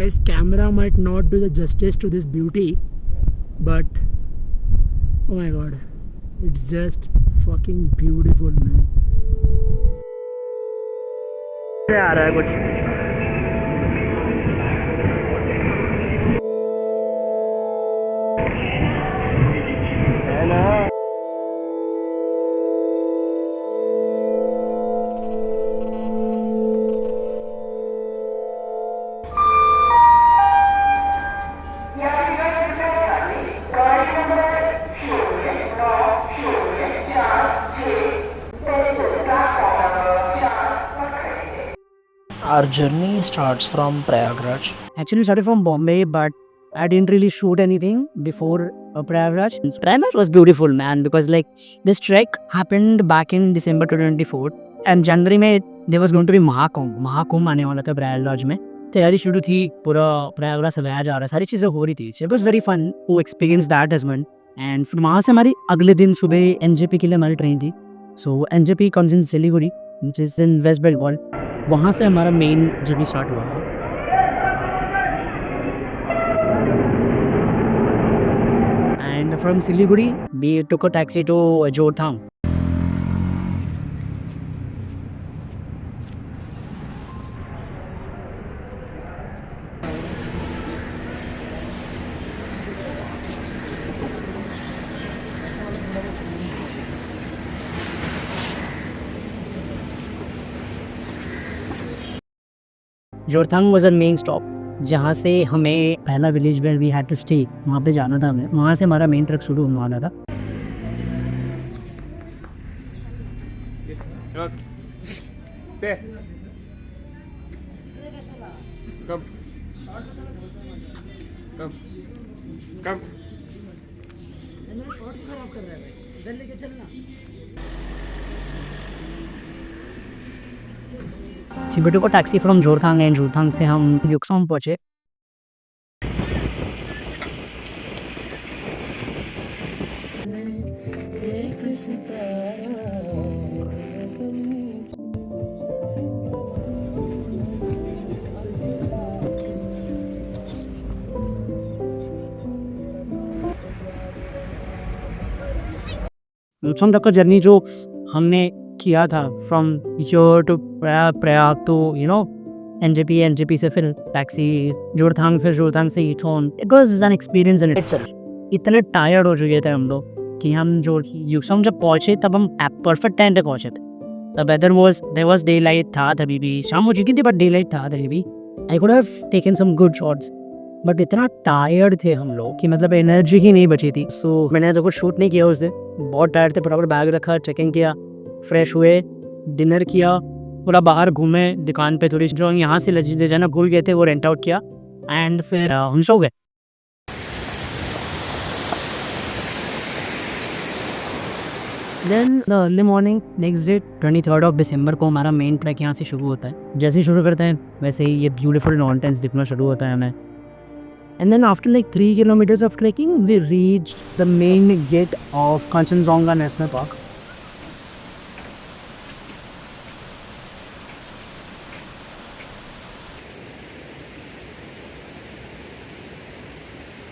Guys, camera might not do the justice to this beauty, but oh my god, it's just fucking beautiful, man. आ रहा है कुछ है ना. Our journey starts from Prayagraj. Actually started from Bombay, but I didn't really shoot anything before Prayagraj. Prayagraj was beautiful, man, because like this trek happened back in December 2024, and January में there was going to be Mahakumbh आने वाला था प्रयागराज में. तैयारी शुरू थी, पूरा प्रयागराज सजाया जा रहा, सारी चीज़ें हो रही थी. It was very fun to experience that as well. And फिर वहाँ से हमारी अगले दिन सुबह NJP के लिए हमारी ट्रेन थी. So NJP comes in Siliguri, which is in West Bengal. वहाँ से हमारा मेन जर्नी स्टार्ट हुआ. And from Siliguri, we took a taxi to Jorthang. Jorthang was a main stop, जहाँ से हमें पहला विलेज में वी हैड टू स्टे, वहाँ पे जाना था हमें. वहाँ से हमारा मेन ट्रक शुरू होने वाला था. चिबेटो को टैक्सी फ्रॉम जोरथांग एंड जोरथांग से हम युक्सोम पहुँचे. युक्सोम तक का जर्नी जो हमने किया था from your to Prayag to NJP से फिर टैक्सी जोरथांग, फिर जोरथांग से ईथोन. It was an experience in itself. इतने टायर्ड हो चुके थे हम लोग कि हम जो युक्सोम जब पहुँचे तब हम परफेक्ट टाइम पे पहुँचे थे. The weather there was daylight था, तभी भी शाम हो चुकी थी बट डे लाइट था तभी भी. I could have taken some good shots, but इतना टायर्ड थे हम लोग कि मतलब एनर्जी ही नहीं बची थी. सो मैंने तो कुछ शूट नहीं किया उस दिन, बहुत टायर्ड थे. प्रॉपर बैग रखा, चेकिंग किया, फ्रेश हुए, डिनर किया, पूरा बाहर घूमे दुकान पे, थोड़ी जो यहाँ से ले जाना भूल गए थे वो रेंट आउट किया, एंड फिर हम सो गए. Then the early morning next day 23rd of December को हमारा मेन ट्रैक यहाँ से शुरू होता है. जैसे ही शुरू करते हैं वैसे ही ये ब्यूटीफुल माउंटेन्स दिखना शुरू होता है हमें. And then after like 3 kilometers of trekking, we reached the main gate of Kanchenjunga National Park.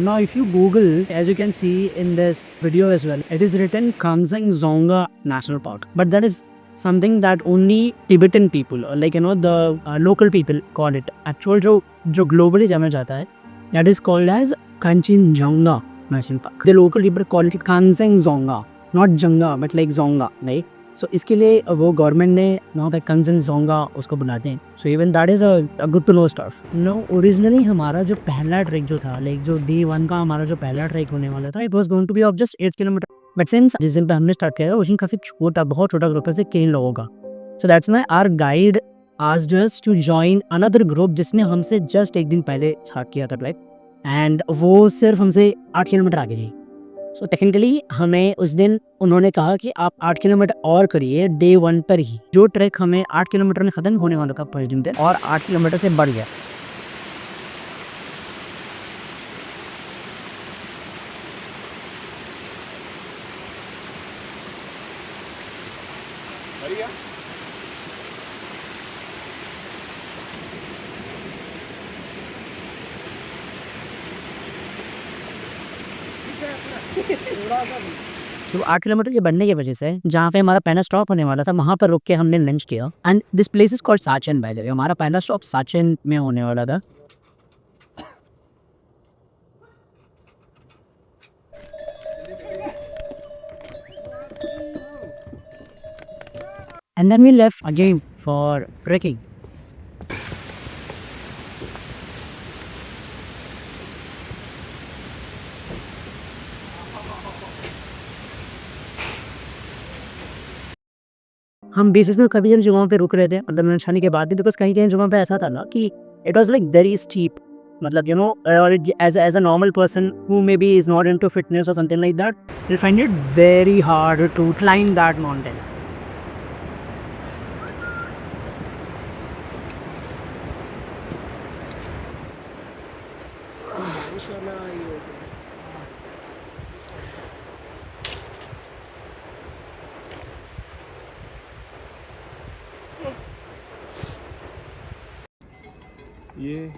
Now if you Google, as you can see in this video as well, it is written Kanchenjunga National Park. But that is something that only Tibetan people, or like the local people call it. Actual जो globally जाना जाता है, that is called as Kanchenjunga National Park. The local people call it Kanchenjunga, not Janga but like Zonga, right? So इसके लिए वो government ने वहाँ पे कंचनजोंगा उसको बुलाते हैं. So even that is a good to know stuff. Originally हमारा जो पहला ट्रैक जो था, लाइक जो डे 1 का हमारा जो पहला ट्रैक होने वाला था, it was going to be of just 8 kilometre. But since जिस दिन पे हमने स्टार्ट किया उस दिन काफ़ी छोटा, बहुत छोटा ग्रुप है, से 3 लोगों का. So that's why our guide asked us to join another group जिसने हमसे जस्ट एक दिन पहले स्टार्ट किया था ट्रैक, एंड वो सिर्फ हमसे 8 किलोमीटर आगे थी. सो टेक्निकली हमें उस दिन उन्होंने कहा कि आप 8 किलोमीटर और करिए डे 1 पर ही. जो ट्रैक हमें 8 किलोमीटर में ख़त्म होने वाला था फर्स्ट दिन पे, और 8 किलोमीटर से बढ़ गया. तो 8 किलोमीटर के बनने की वजह से जहाँ पे हमारा पहला स्टॉप होने वाला था वहाँ पर रुक के हमने लंच किया and this place is called Sachan by the way. हमारा पहला स्टॉप साचन में होने वाला था। And then we left again for trekking. हम बेसिस में कभी जन जगहों पे रुक रहे थे मतलब नशानी के बाद भी बिकॉज कहीं कहीं जगहों पे ऐसा था ना कि it was like very steep मतलब you know as a normal person who maybe is not into fitness or something like that will find it very hard to climb that mountain.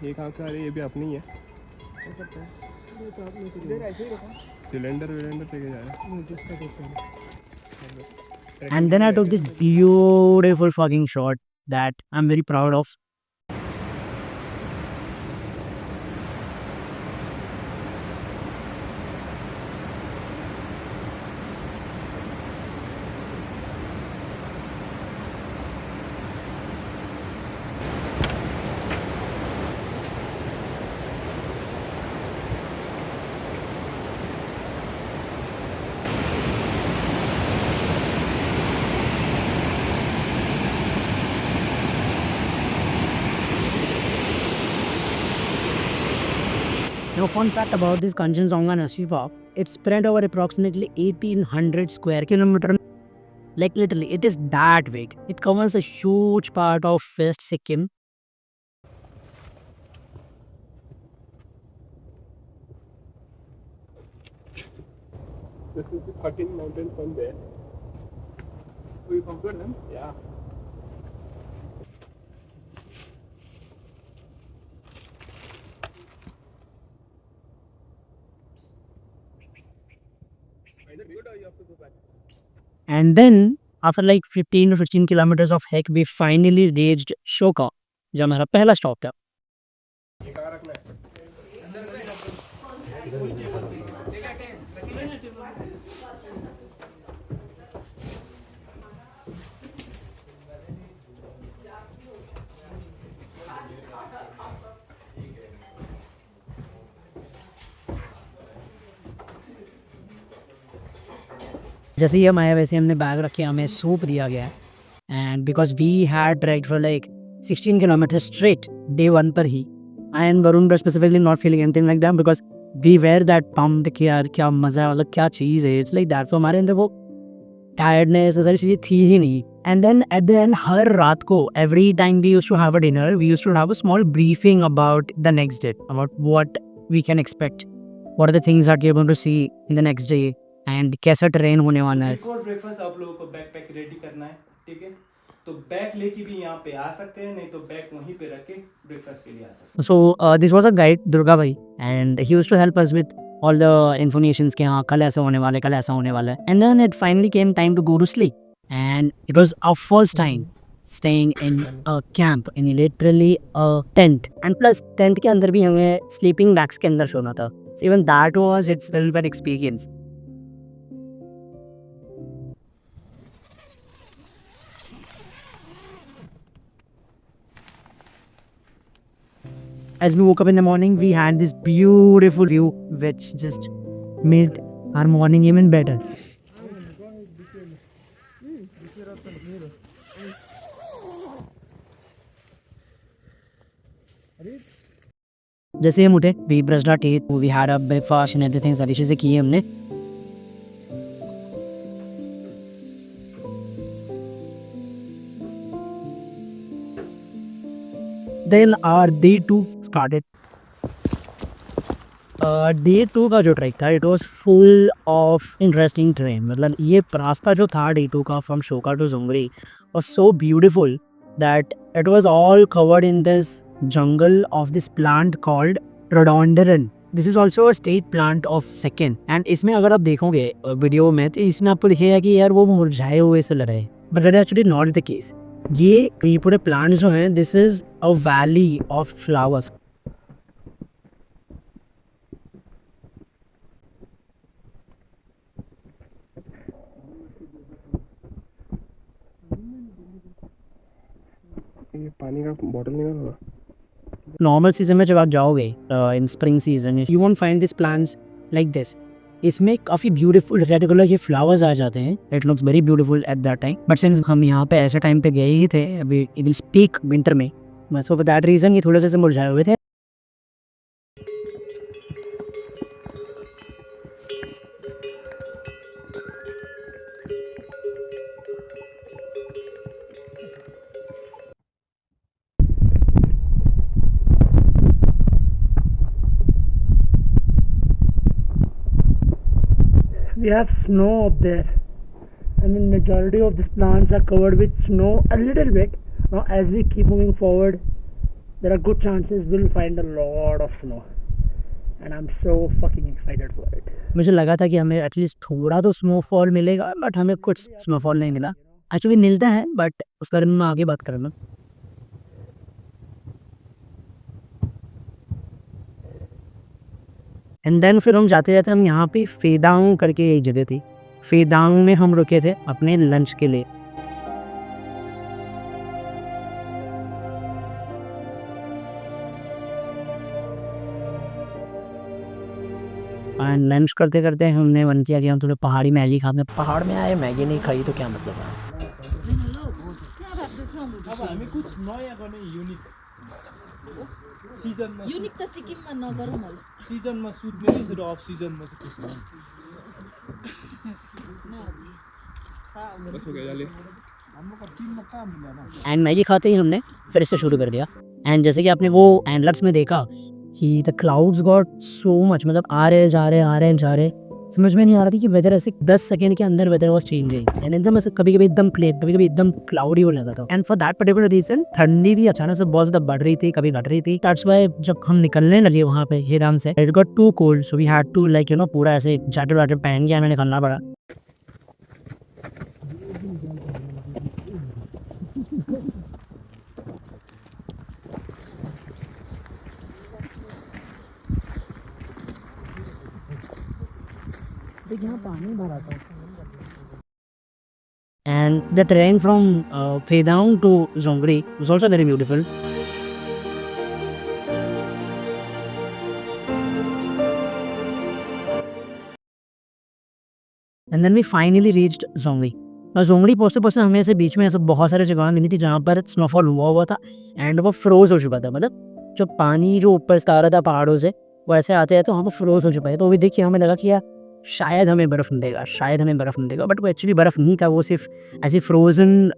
ये कहाँ से आ रही है? ये भी अपनी ही है। सिलेंडर विलेंडर लेके जा रहे हैं। And then I took this beautiful fucking shot that I'm very proud of. Now, fun fact about this Kanchenjunga National Park, it's spread over approximately 1800 square kilometer. Like literally, it is that big. It covers a huge part of West Sikkim. This is the 13 mountain from there. We conquered them? Yeah. Either good or you have to go back. And then, after like 15 or 16 kilometers of hike, we finally reached Shoka, जो हमारा पहला stop था। ये कहाँ रखना है? जैसे ही हम आए वैसे हमने बैग रखे, हमें सूप दिया गया and because we had trekked for like 16 kilometre straight day 1 पर ही। I and Varun were specifically not feeling anything like that because we were that pumped कि यार क्या मज़ा है, मतलब क्या चीज़ है। It's like that. तो हमारे अंदर वो टायर्डनेस सारी चीज़ें थी ही नहीं। And then at the end हर रात को every time we used to have a dinner, we used to have a small briefing about the next day, about what we can expect, what are the things that we are going to see in the next day and कैसा terrain होने वाला है। Before breakfast आप लोगों को bag pack ready करना है, ठीक है? तो बैग लेके भी यहाँ पे आ सकते हैं, नहीं तो बैग वहीं पे रख के ब्रेकफास्ट के लिए आ सकते हैं। So this was a guide, Durga Bhai, and he used to help us with all the informations कि हाँ कल ऐसा होने वाला है, कल ऐसा होने वाला है। And then it finally came time to go to sleep, and it was our first time staying in a camp, in literally a tent, and plus tent के अंदर भी हमें sleeping bags के अंदर सोना था। So even that was itself an experience. As we woke up in the morning, we had this beautiful view which just made our morning even better. जैसे हम उठे, we brushed our teeth, we had a breakfast and everything सारी चीज़ें की हमने। Then our day 2 started. Day 2 का जो trek था it was full of interesting terrain. मतलब ये रास्ता जो था डे 2 का from Tshoka to Dzongri was so beautiful that it was all covered in this jungle of this plant called rhododendron. This is also a state plant of second and इसमें अगर आप देखोगे वीडियो में तो इसमें आपको दिखेगा कि यार वो मुरझाए हुए से लग रहे हैं, but that actually not the case. ये पूरे प्लांट्स जो हैं this is a valley of flowers. ये पानी का बॉटल नहीं होगा। नॉर्मल सीजन में जब आप जाओगे इन spring season you won't find this plants like this. इसमें काफ़ी ब्यूटीफुल रेड कलर के फ्लावर्स आ जाते हैं, it looks very beautiful at that time, but since हम यहाँ पे ऐसे टाइम पे गए ही थे अभी इट विल पीक विंटर में, सो फॉर दैट रीज़न ये थोड़े से मुरझाए हुए थे। We have snow up there. I mean, majority of these plants are covered with snow a little bit. Now, as we keep moving forward, there are good chances we'll find a lot of snow, and I'm so fucking excited for it. मुझे लगा था कि हमें at least थोड़ा तो snowfall मिलेगा, but हमें कुछ स्नोफॉल नहीं मिला। एक्चुअली मिलता है बट उसके बारे में मैं आगे बात करूँगा। एंड देन फिर हम जाते जाते हम यहाँ पे फेदांग करके एक जगह थी, फेदांग में हम रुके थे अपने लंच के लिए। एंड लंच करते करते हमने मन किया कि हम थोड़े पहाड़ी मैगी खाते। पहाड़ में आए मैगी नहीं खाई तो क्या मतलब है? कुछ नयाँ गर्ने युनिक सिजनमा युनिक त सिक्किममा नगरौँ होला। सिजनमा सुत्ने रहेछ र अफ सिजनमा चाहिँ खुसी एंड मैगी खाते ही हमने फिर से शुरू कर दिया। एंड जैसे कि आपने वो एंडलर्स में देखा कि the clouds got so much, मतलब आ रहे जा रहे समझ में नहीं आ रहा थी कि वेदर ऐसे 10 सेकंड के अंदर वेदर वाज चेंजिंग एंड एकदम ऐसे कभी कभी एकदम क्लियर, कभी कभी एकदम क्लाउडी हो जाता था। And for that particular reason ठंडी भी अचानक से बहुत ज़्यादा बढ़ रही थी, कभी घट रही थी। दैट्स व्हाई जब हम निकलने लगे वहाँ पे हेराम से it got too cold, so we had to like पूरा ऐसे जैकेट वैकेट पहन के हमें निकलना पड़ा। यहाँ पानी भरा था। And the terrain from Phedaung to Zongri was also very beautiful. And then we finally reached Zongri. और जोंगड़ी पहुँचते हमें ऐसे बीच में ऐसे बहुत सारे जगह मिली थी जहाँ पर स्नोफॉल हुआ था एंड वो फ्रोज हो चुका था, मतलब जो पानी जो ऊपर से आ रहा था पहाड़ों से वो ऐसे आते हैं तो वहाँ पर फ्रोज हो चुका है। तो भी देखिए हमें लगा कि यार शायद हमें बर्फ़ मिलेगा, बट वो एक्चुअली बर्फ़ नहीं था, वो सिर्फ ऐसी फ्रोजन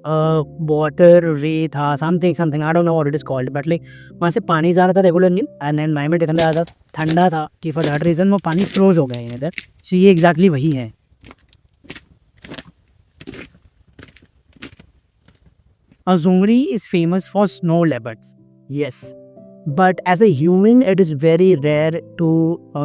वाटर रे था, something I don't know what it is called, but like वहाँ से पानी जा रहा था रेगुलरली एंड एनवायरनमेंट इतना ज़्यादा ठंडा था कि फॉर दैट रीज़न वो पानी फ्रोज हो गए इधर। सो ये एग्जैक्टली वही है। Zongri is famous for snow leopards, yes, but as a human it is very rare to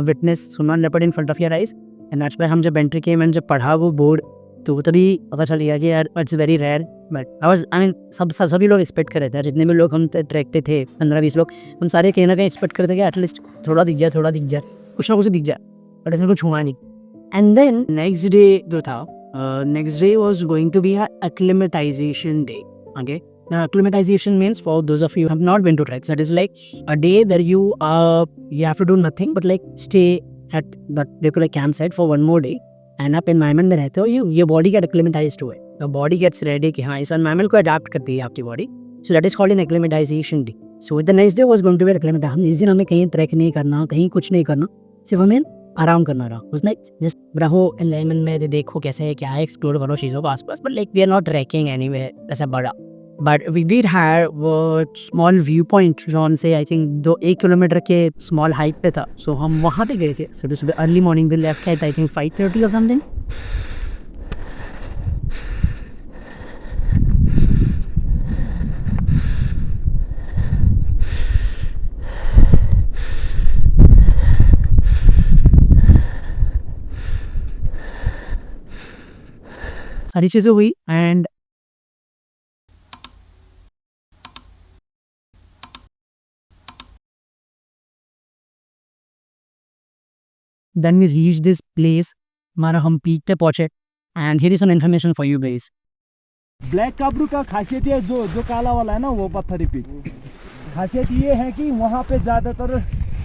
witness snow leopard in front of your eyes, and that's why हम जब एंट्री किए मैंने जब पढ़ा वो बोर्ड तो तभी पता चल गया कि यार it's very rare. But I mean सभी लोग एक्सपेक्ट कर रहे थे, जितने भी लोग हम ट्रैक पे थे 15-20 लोग, हम सारे कहीं ना कहीं एक्सपेक्ट करते कि एटलीस्ट थोड़ा दिख जाए कुछ ना कुछ दिख जाए, बट ऐसा कुछ हुआ नहीं। एंड देन नेक्स्ट डे जो था, next day was going to be acclimatisation day. Okay, now acclimatization means for those of you who have not been to treks, that is like a day where you have to do nothing but like stay at that particular campsite for one more day and आप environment में रहते हो, your body get acclimatized to it, your body gets ready कि हाँ इस environment को adapt करती है आपकी body, so that is called an acclimatization day. So the next day was going to be acclimatization। इस दिन हमें कहीं ट्रैक नहीं करना, कहीं कुछ नहीं करना, सिर्फ हमें आराम करना रहा। उसने जस्ट रहो एनवायरनमेंट में, देखो कैसे है क्या है, एक्सप्लोर करो चीज़ों को आसपास, but like we are not trekking anywhere ऐसा बड़ा। But we did have small view point zone से आई थिंक 1 किलोमीटर के स्मॉल हाइट पे था, सो हम वहाँ पे गए थे सुबह early morning. We left at I think 5:30 और समथिंग। सारी चीज़ें हुई and then we reach this place, हमारा हम पीक पे पहुंचे and here is some information for you guys. Black Kabru का खासियत ये जो जो काला वाला है ना वो पत्थरी पीक, खासियत ये है कि वहाँ पे ज़्यादातर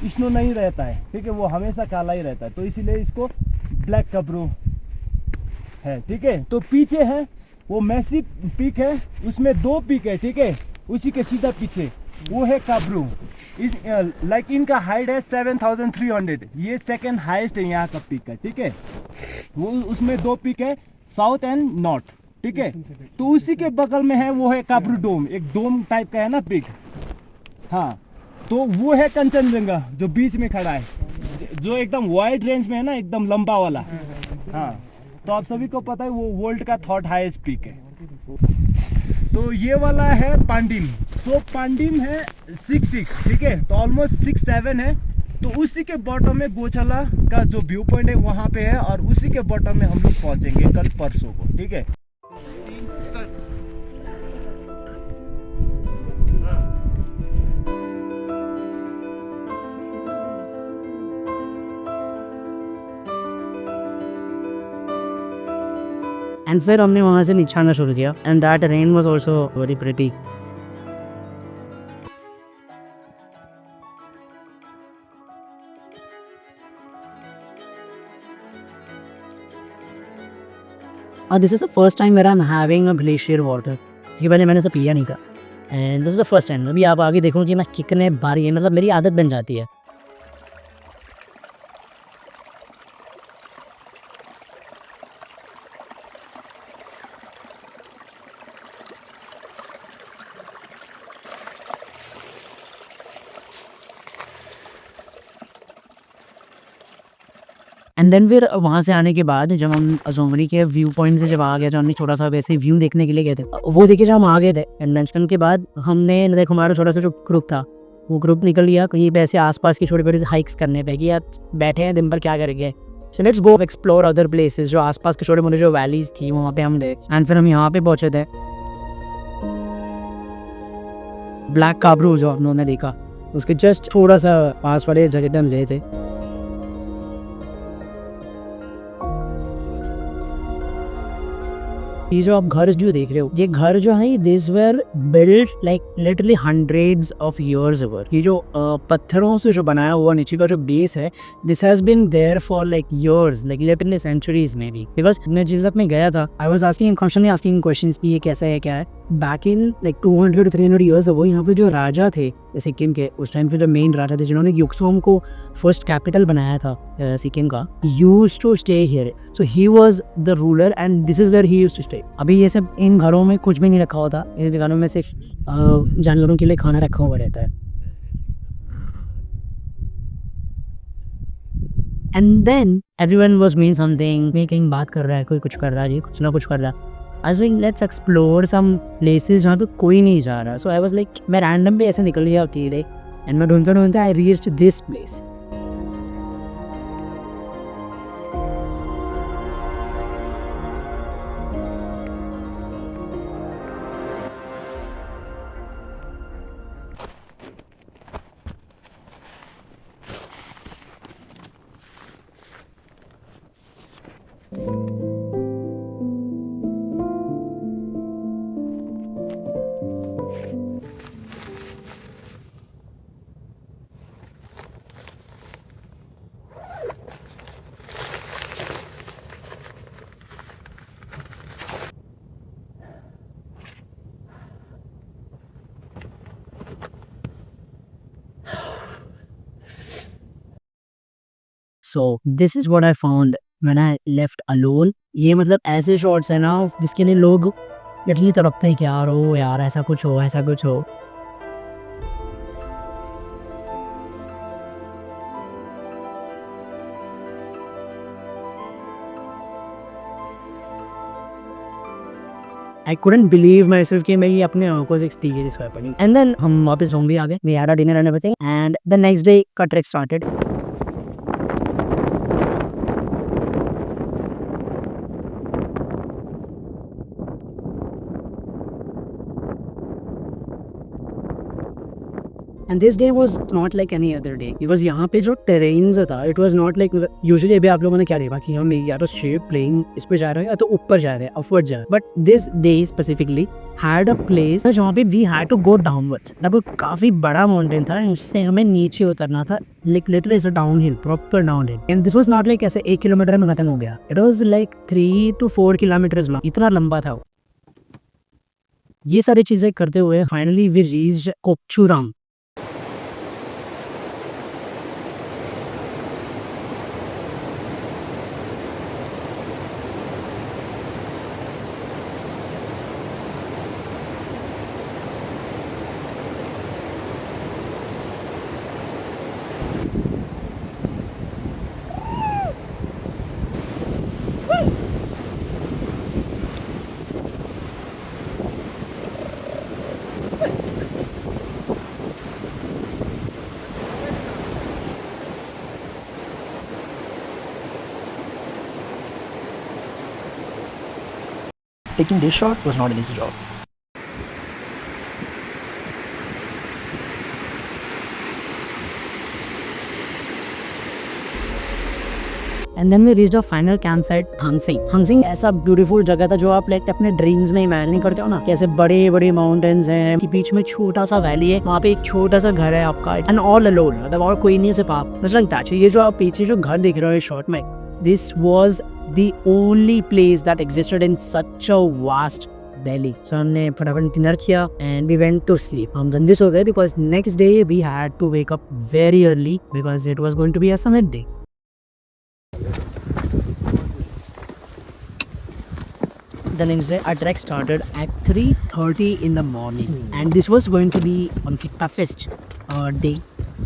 स्नो नहीं रहता है, ठीक है, वो हमेशा काला ही रहता है, तो इसीलिए इसको ब्लैक काबरू है, ठीक है। तो पीछे है वो मैसिव पीक है, उसमें 2 पीक है, ठीक है, उसी के सीधा पीछे वो है काबरू। लाइक इनका हाइट है 7300, ये सेकंड हाईएस्ट है यहाँ का पीक है, ठीक है। वो उसमें 2 पीक है, साउथ एंड नॉर्थ, ठीक है। तो उसी के बगल में है वो है काबरू डोम, एक डोम टाइप का है ना पीक, हाँ। तो वो है कंचनजंगा जो बीच में खड़ा है, जो एकदम वाइड रेंज में है ना, एकदम लंबा वाला, हाँ। तो आप सभी को पता है वो वर्ल्ड का 3rd हाईएस्ट पीक है। तो ये वाला है पांडिम, तो पांडिम है 6-6, ठीक है, तो ऑलमोस्ट 6-7 है। तो उसी के बॉटम में गोचला का जो व्यू पॉइंट है वहाँ पे है, और उसी के बॉटम में हम लोग पहुँचेंगे कल परसों को, ठीक है। एंड फिर हमने वहाँ से नीचे आना शुरू किया and that rain was also very pretty. और this is the first time where I am having a glacier water. इसके पहले मैंने इसे पिया नहीं था and this is the first time. अभी आप आगे देखो कि मैं कितने बार, ये मतलब मेरी आदत बन जाती है। एंड देन फिर वहाँ से आने के बाद जब हम जोंगली के व्यू पॉइंट से जब आ गए, जो हमने छोटा सा वैसे व्यू देखने के लिए गए थे, वो देखिए जब हम आ गए थे एंड लंच के बाद हमने देखो हमारा छोटा सा जो ग्रुप था वो ग्रुप निकल लिया कहीं पे ऐसे आसपास की छोटी छोटी हाइक्स करने पे कि यार बैठे हैं दिन भर क्या करेंगे, so let's go explore other places. जो आसपास के छोटे मोटे जो वैलीज थी वहाँ पे हम गए एंड फिर हम यहाँ पे पहुँचे थे। ब्लैक काबरू जो हमने देखा उसके जस्ट थोड़ा सा पास वाले जगह पे हम गए थे। ये जो आप घर जो देख रहे हो, ये घर जो है this were built like literally hundreds of years our. ये जो पत्थरों से जो बनाया हुआ नीचे का जो बेस है, this has been there for like years, like literally centuries में भी। बिकॉज मैं जिस वक्त में गया था I was asking constantly asking questions कि ये कैसा है क्या है। Back in like 200-300 years ago यहाँ पे जो राजा थे सिक्किम के, उस टाइम पे जो मेन राजा थे जिन्होंने युक्सोम को फर्स्ट कैपिटल बनाया था सिक्किम का, used to stay here. So he was the ruler and this is where he used to stay. अभी ये सब इन घरों में कुछ भी नहीं रखा होता, इन घरों में सिर्फ जानवरों के लिए खाना रखा हुआ रहता है। And then everyone was mean something, मैं कहीं बात कर रहा है, कोई कुछ कर रहा है, ये कुछ ना कुछ कर रहा है। आज we let's explore some places जहाँ पे कोई नहीं जा रहा। सो आई वाज लाइक, मैं रैंडम पे ऐसे निकल गया होती है एंड मैं ढूंढते ढूंढते I reached this place. So this is what I found when I left alone. ये मतलब ऐसे शॉट्स है ना जिसके लिए लोग इतनी तड़पते हैं कि यार हो यार ऐसा कुछ हो, ऐसा कुछ हो। I couldn't believe myself कि मैं ये अपने आंखों से एक्सपीरियंस कर पाई। And then हम वापस रूम भी आ गए, we had our dinner and everything, and the next day का track started. And this day was not like any other day. It was यहाँ पे जो टेरेन था, it was not like usually अभी आप लोगों ने क्या देखा कि हम या तो स्ट्रेट प्लेन इस पे जा रहे हैं या तो ऊपर जा रहे हैं, अपवर्ड जा रहे हैं, but this day specifically had a place जहाँ पे we had to go downwards. वो काफी बड़ा माउंटेन था, उससे हमें नीचे उतरना था, like literally it's a downhill, proper downhill. And this was not like ऐसे 1 किलोमीटर में खत्म हो गया, it was like 3 to 4 kilometres long, इतना लंबा था वो। ये सारी चीजें करते हुए finally we reached Kokchurang. Taking this shot was not an easy job. And then we reached a final camp site Thansing. Thansing ऐसा ब्यूटीफुल जगह था जो आप लाइक अपने ड्रीम्स में इमेजिन नहीं करते हो ना, कैसे बड़े बड़े माउंटेन्स हैं, कि बीच में छोटा सा वैली है, वहाँ पे एक छोटा सा घर है आपका, एंड ऑल अलोन, मतलब और कोई नहीं, सिर्फ आप। मतलब ये जो आप पीछे जो घर देख रहे हो इस शॉट में, this was the only place that existed in such a vast valley. So हमने फटाफट डिनर किया and we went to sleep. हम गंदे सो गए because next day we had to wake up very early because it was going to be a summit day. The next day our trek started at 3:30 in the morning, and this was going to be one of the toughest day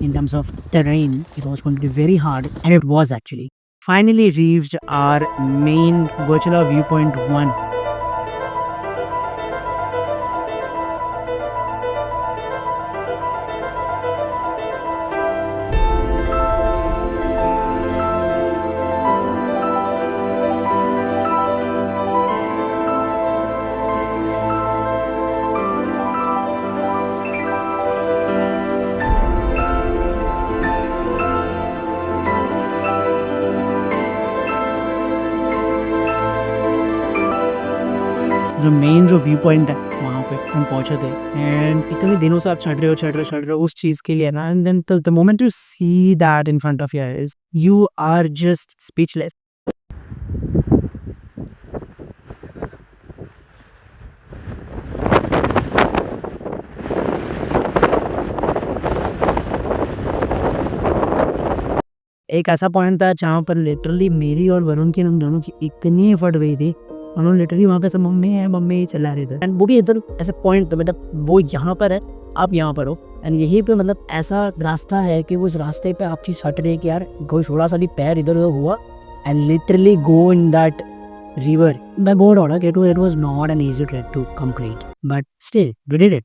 in terms of terrain. It was going to be very hard, and it was actually. Finally reached our main Gochula viewpoint 1. जो main जो view point है वहाँ पे हम पहुँचे थे, and इतने दिनों से आप चढ़ रहे हो उस चीज़ के लिए ना, and then the moment you see that in front of your eyes, you are just speechless. एक ऐसा पॉइंट था जहाँ पर लिटरली मेरी और वरुण की, हम दोनों की इतनी एफर्ट गई थी, उन्होंने लिटरली वहाँ पे सब मम्मी चला रहे थे, एंड वो भी इधर ऐसे पॉइंट, मतलब वो यहाँ पर है, आप यहाँ पर हो, एंड यहीं पे मतलब ऐसा रास्ता है कि उस रास्ते पे आपकी हट रही है कि यार कोई थोड़ा सा भी पैर इधर उधर हुआ and literally go in that river. मैं बोल रहा हूँ कि it was not an easy track to complete, but still we did it.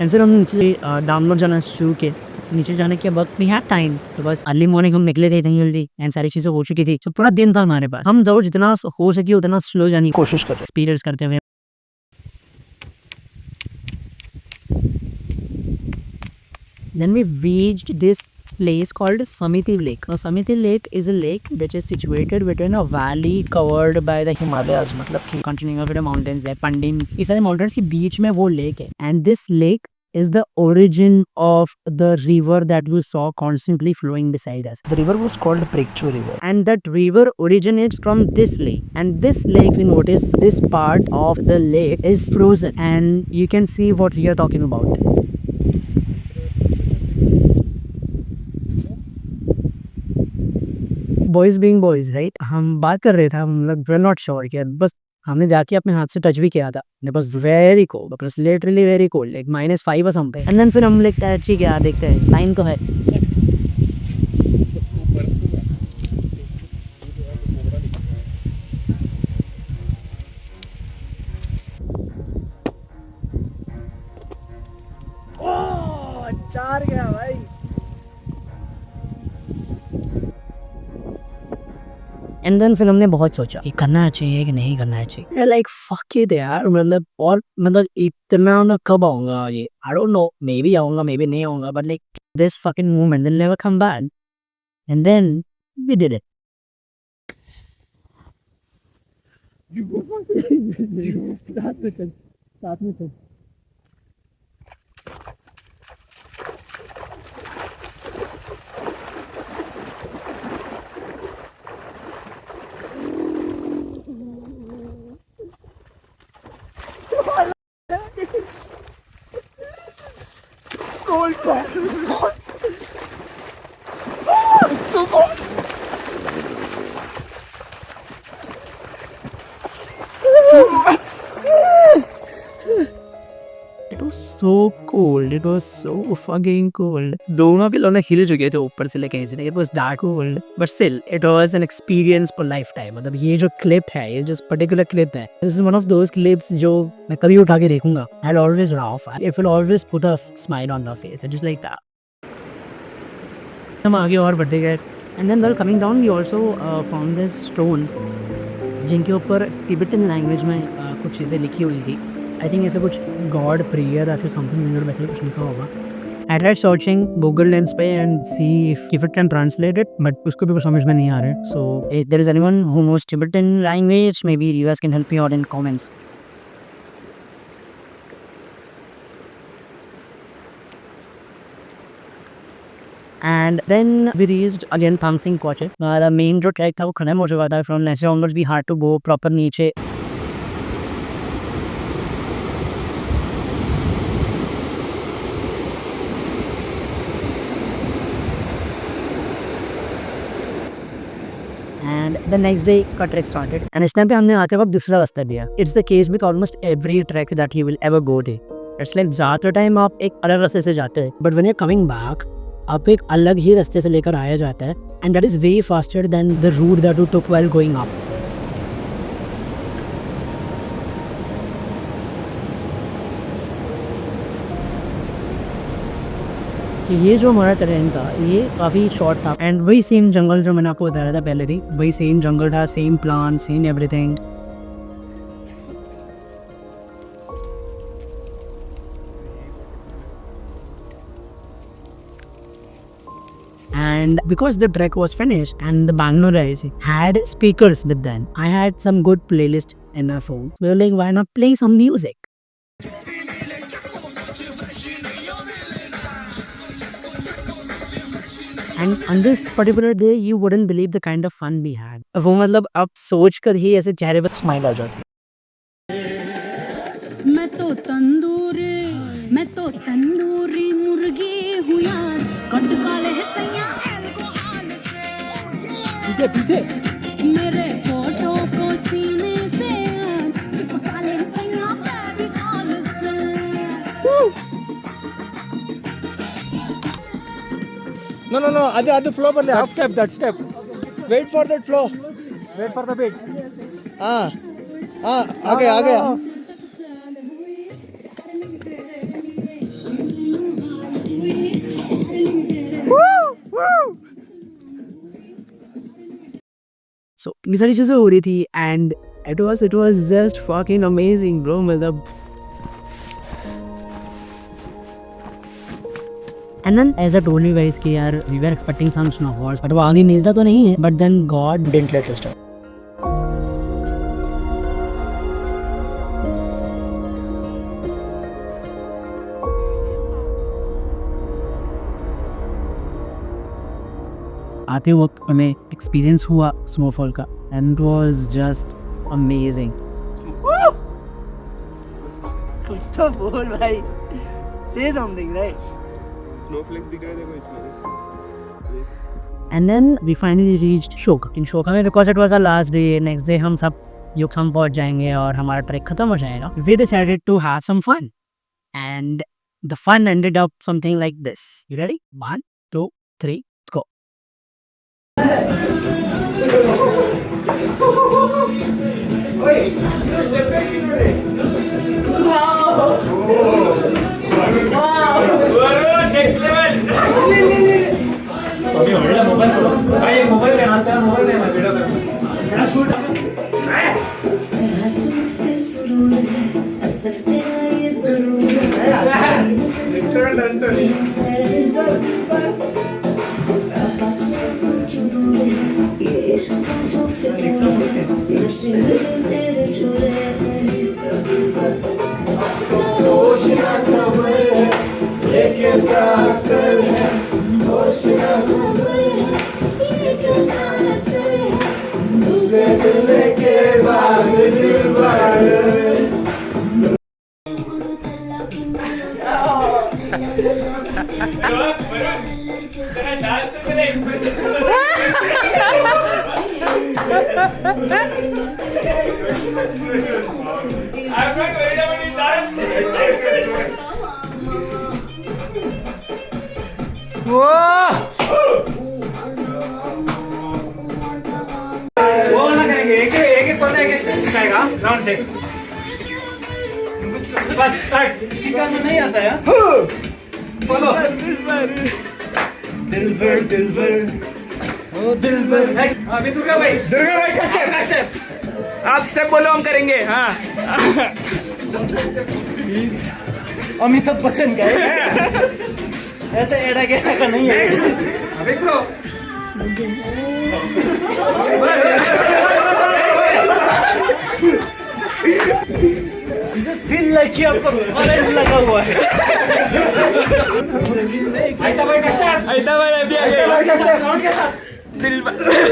एंड फिर हम नीचे डाउनलोड जाना शुरू किए। नीचे जाने के वक्त भी हैड टाइम, तो बस अर्ली मॉर्निंग हम निकले थे इतनी जल्दी, एंड सारी चीज़ें हो चुकी थी, तो पूरा दिन था हमारे पास। हम जरूर जितना हो सके उतना स्लो जाने की कोशिश करते, एक्सपीरियंस करते हुए। Then we reached this place called Samiti Lake. Now Samiti Lake is a lake which is situated within a valley covered by the Himalayas, मतलब कि continuing of the mountains है, पंडिन, इस सारे mountains के बीच में वो lake है, and this lake is the origin of the river that we saw constantly flowing beside us. The river was called Prekchu River. And that river originates from this lake, and this lake, we notice this part of the lake is frozen, and you can see what we are talking about. Boys being boys right, हम बात कर रहे थे, हम लोग we are not sure कि बस हमने जाके अपने हाथ से टच भी किया था, बस वेरी कोल्ड, बस लिटरली वेरी कोल्ड, लाइक -5 बस हम पे। एंड देन फिर हम लाइक ठीक है यार देखते हैं, टाइम तो है। एंड देन फिर हमने बहुत सोचा ये करना चाहिए कि नहीं करना चाहिए, लाइक फक इट यार, मतलब और मतलब इतना ना कब आऊंगा ये, I don't know, maybe आऊंगा मे बी नहीं आऊंगा, but like this fucking moment will never come back, and then we did it. साथ में चल. It was so cold. It was so fucking cold. दोनों के लोग हिल चुके थे ऊपर से लेके नीचे. It was that cold. But still, it was an experience for lifetime. मतलब ये जो clip है, ये जो particular clip है, this is one of those clips जो मैं कभी उठा के देखूंगा. I'll always laugh. It will always put a smile on the face. It's just like that. हम आगे और बढ़ते गए. And then while coming down, we also found these stones जिनके ऊपर Tibetan language में कुछ चीज़ें लिखी हुई थी. आई थिंक ऐसे कुछ गॉड प्रेयर या फिर समथिंग वैसे ही कुछ लिखा होगा. I tried searching Google Lens पे and see if it can translate it, but उसको भी कुछ समझ में नहीं आ रहा है. So if there is anyone who knows Tibetan language, maybe you guys can help me out in comments. And then we reached again तांगसिंग कोचे. हमारा मेन जो ट्रैक था वो खत्म हो चुका था. From next onwards we had to go proper नीचे. And the next day का ट्रैक started. And इस टाइम पे हमने आके वक्त दूसरा रास्ता लिया. It's the case with almost every trek that you will ever go to. It's like ज़्यादातर टाइम आप एक अलग रास्ते से जाते हैं, but when you're coming back, आप एक अलग ही रास्ते से लेकर आया जाता है. And that is way faster than the route that you took while going up. कि ये जो हमारा ट्रेन था ये काफ़ी शॉर्ट था. एंड वही सेम जंगल जो मैंने आपको बताया था पहले भी, वही सेम जंगल था, same plan, same everything. And because the trek was finished and the Bangalore Rise had speakers with them, I had some good playlist in my phone. So we were like, why not play some music? And on this particular day, you wouldn't believe the kind of fun we had. वो मतलब आप सोच कर ही ऐसे चेहरे पर smile आ जाती है. मैं तो तंदूरी मुर्गी हूँ यार, कट काले है सैया एल्कोहल से, पीछे मेरे फोटो को सीने से चिपका ले सैया फेविकॉल से. No, आधे फ्लो पर ले. that step. Wait for that flow. Wait for the beat. आ गया. So ये सारी चीज़ें हो रही थी and it was just fucking amazing bro. मतलब and then as I told you guys कि यार we were expecting some snowfalls, but वो आगे मिलता तो नहीं है, but then God didn't let us down. आते वक्त हमें एक्सपीरियंस हुआ स्नोफॉल का and it was just amazing. कुछ तो बोल भाई, से समथिंग राइट. स्नोफ्लेक्स दिख रहे थे देखो इसमें. And then we finally reached Shoka. In Shoka में because it was our last day, next day हम सब युक्सम पहुंच जाएंगे और हमारा ट्रैक खत्म हो जाएगा. We decided to have some fun, and the fun ended up something like this. You ready? 1, 2, 3, go. Mobile I'm not worried about his dance. वो ना करेंगे एक एक पता है कैसे सिखाएगा राउंड से बस स्टार्ट सीखा तो नहीं आता है फॉलो दिलबर ओ दिलबर अभी दुर्गा भाई का स्टेप आप स्टेप बोलो हम करेंगे हाँ अमिताभ बच्चन का है ऐसे एड़ा गेड़ा का नहीं है अभी ब्रो just feel like कि आपको करंट लगा हुआ है आइता भाई का स्टेप आइता भाई अभी आ गया साउंड के साथ दिल बाप रे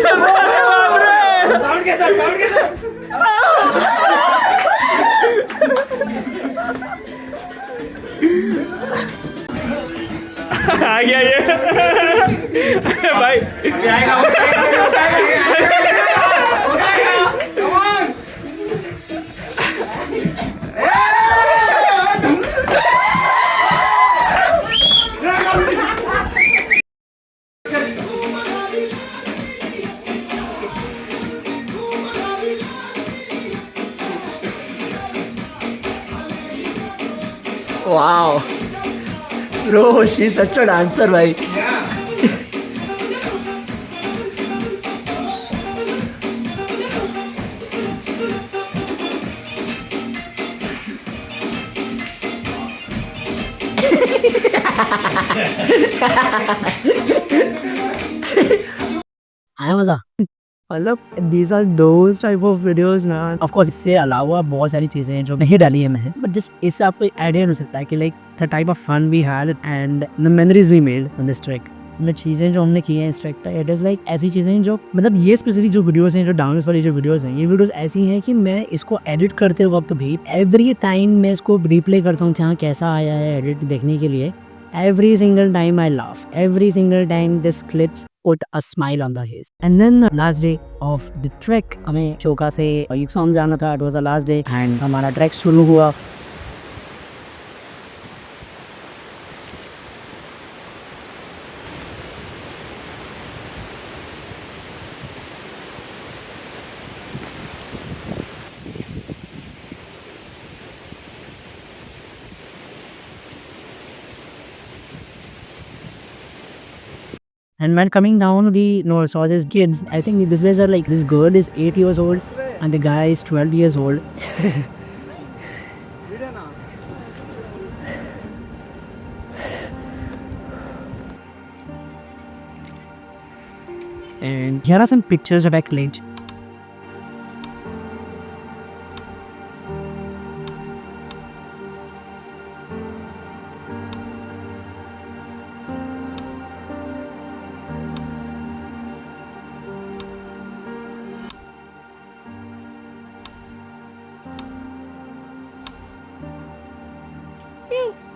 साउंड के साथ आ गया ये अरे भाई आएगा Wow, bro, she's such a dancer, bhai. आया मजा मतलब these are those type of videos ना of course इससे अलावा बहुत सारी चीज़ें हैं जो नहीं डाली है मैंने but just इससे आपको आइडिया हो सकता है कि like the type of fun we had and the memories we made on this trek मतलब चीज़ें जो हमने की हैं इस ट्रैक पे इट इज़ लाइक ऐसी चीज़ें जो मतलब ये स्पेशली जो वीडियोस हैं जो डांस वाली जो वीडियोस हैं ये वीडियोस ऐसी हैं कि मैं इसको एडिट करते वक्त भी एवरी टाइम मैं इसको रिप्ले करता हूँ जहाँ कैसा आया है एडिट देखने के लिए every single time I laugh every single time this clips put a smile on the face and then the last day of the trek हमें चोका से युक्सोम जाना था it was the last day and हमारा track शुरू हुआ And when coming down, we saw these kids. I think these guys are like, this girl is 8 years old and the guy is 12 years old. And here are some pictures of Acklage.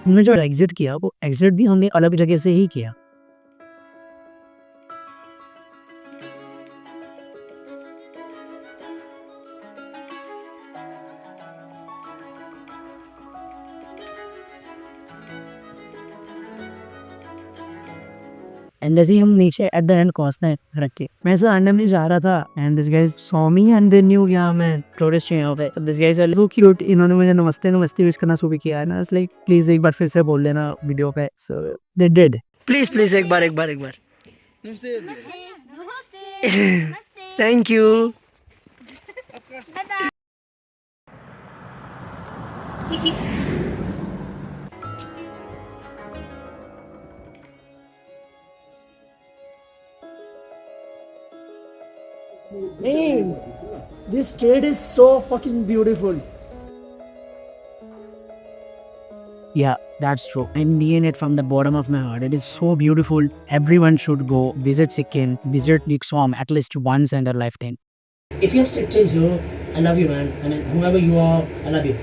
हमने जो exit किया वो exit भी हमने अलग जगह से ही किया एंड जैसे ही हम नीचे एट द एंड पहुंचते हैं रख के मैं ऐसा रैंडमली जा रहा था and this guys saw me and they knew क्या मैं टूरिस्ट यहाँ पे so this guys are so cute इन्होंने मुझे नमस्ते नमस्ते विश करना शुरू किया है ना इट्स लाइक प्लीज एक बार फिर से बोल देना वीडियो पे सो दे डिड प्लीज एक बार thank you Hey, this state is so fucking beautiful. Yeah, that's true. I mean it from the bottom of my heart. It is so beautiful. Everyone should go visit Sikkim, visit Nikswam at least once in their lifetime. If you're still here, I love you, man. I mean, whoever you are, I love you.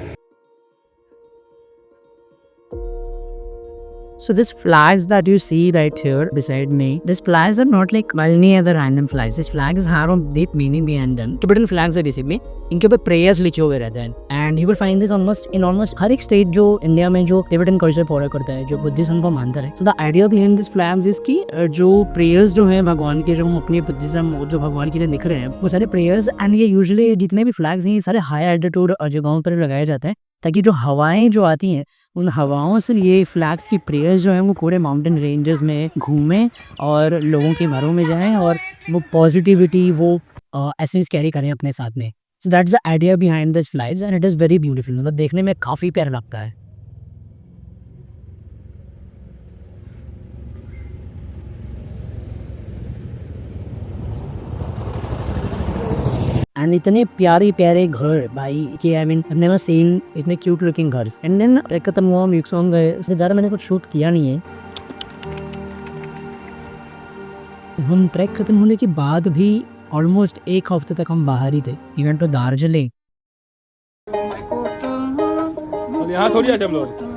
So these flags that you see right here beside me, these flags are not like any other random flags. These flags have a deep meaning behind them. Tibetan flags are basically इनके ऊपर prayers लिखे हुए रहते हैं. And you will find this almost हर एक state जो India में जो Tibetan culture फॉलो करता है, जो बुद्धिज्म को मानता है. So the idea behind these flags is कि जो prayers जो हैं भगवान के, जो हम अपने बुद्धिज्म जो भगवान के लिए लिख रहे हैं, वो सारे prayers and ये usually जितने भी flags हैं ये सारे high altitude जगहों पर लगाए जाते हैं ताकि जो हवाएं जो आती हैं उन हवाओं से ये फ्लैग्स की प्रेयर्स जो हैं वो पूरे माउंटेन रेंजेस में घूमें और लोगों के घरों में जाएं और वो पॉजिटिविटी वो एसेंस कैरी करें अपने साथ में. So that's the idea behind this flags and it is very beautiful. मतलब देखने में काफ़ी प्यारा लगता है. एंड इतने प्यारे प्यारे घर भाई कि I mean I never seen इतने क्यूट लुकिंग घर. एंड देन ट्रैक खत्म हुआ, म्यूक्सोंग गए. उससे ज़्यादा मैंने कुछ शूट किया नहीं है. हम ट्रैक खत्म होने के बाद भी ऑलमोस्ट एक हफ्ते तक हम बाहर ही थे. इवेंट तो दार्जिलिंग. यहाँ थोड़ी आते हम लोग.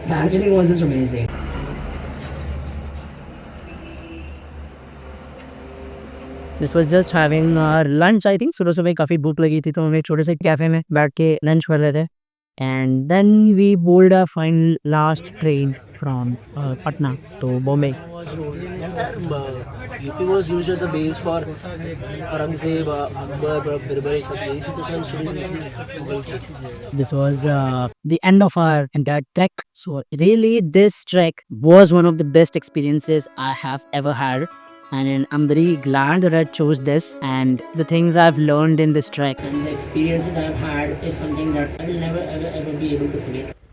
Darjeeling was just amazing. This was just having lunch, I think. सुबह काफ़ी भूख लगी थी तो हम एक छोटे से कैफ़े में बैठ के लंच कर रहे थे. And then we boarded our final last train from Patna to Bombay. UP was used as a base for Aurangzeb, Akbar, Birbal, This was the end of our entire trek. So really this trek was one of the best experiences I have ever had. And I'm very glad that I chose this, and the things I've learned in this trek and the experiences I've had is something that I will never ever be able to forget.